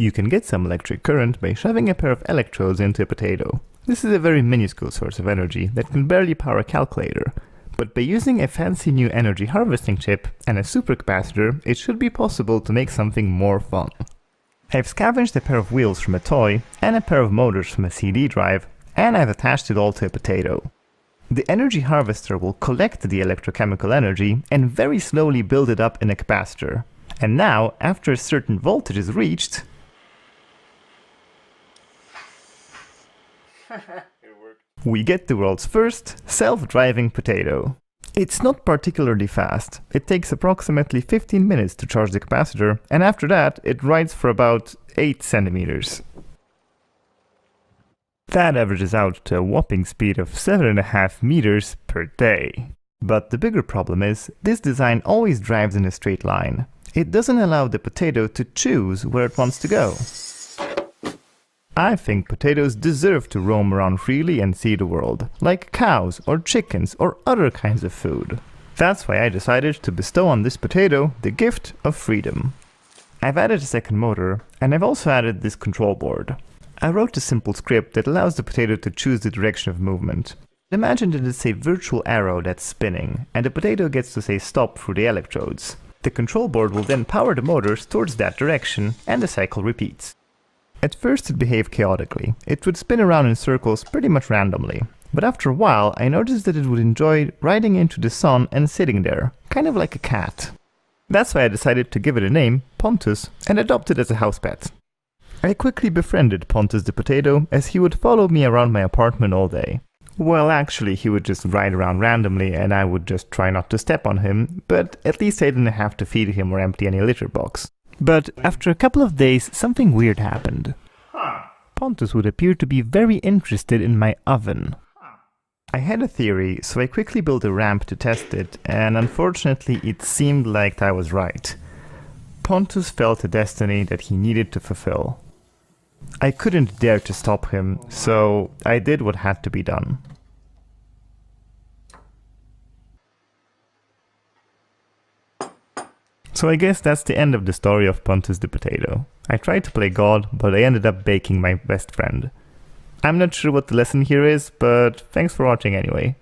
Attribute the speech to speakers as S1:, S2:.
S1: You can get some electric current by shoving a pair of electrodes into a potato. This is a very minuscule source of energy that can barely power a calculator, but by using a fancy new energy harvesting chip and a supercapacitor, it should be possible to make something more fun. I've scavenged a pair of wheels from a toy and a pair of motors from a CD drive, and I've attached it all to a potato. The energy harvester will collect the electrochemical energy and very slowly build it up in a capacitor. And now, after a certain voltage is reached, we get the world's first self-driving potato. It's not particularly fast. It takes approximately 15 minutes to charge the capacitor, and after that it rides for about 8 centimeters. That averages out to a whopping speed of 7.5 meters per day. But the bigger problem is, this design always drives in a straight line. It doesn't allow the potato to choose where it wants to go. I think potatoes deserve to roam around freely and see the world, like cows or chickens or other kinds of food. That's why I decided to bestow on this potato the gift of freedom. I've added a second motor, and I've also added this control board. I wrote a simple script that allows the potato to choose the direction of movement. Imagine that it's a virtual arrow that's spinning, and the potato gets to say stop through the electrodes. The control board will then power the motors towards that direction, and the cycle repeats. At first it behaved chaotically. It would spin around in circles pretty much randomly. But after a while I noticed that it would enjoy riding into the sun and sitting there, kind of like a cat. That's why I decided to give it a name, Pontus, and adopt it as a house pet. I quickly befriended Pontus the potato, as he would follow me around my apartment all day. Well, actually he would just ride around randomly and I would just try not to step on him, but at least I didn't have to feed him or empty any litter box. But after a couple of days, something weird happened. Pontus would appear to be very interested in my oven. I had a theory, so I quickly built a ramp to test it, and unfortunately it seemed like I was right. Pontus felt a destiny that he needed to fulfill. I couldn't dare to stop him, so I did what had to be done. So I guess that's the end of the story of Pontus the potato. I tried to play God, but I ended up baking my best friend. I'm not sure what the lesson here is, but thanks for watching anyway.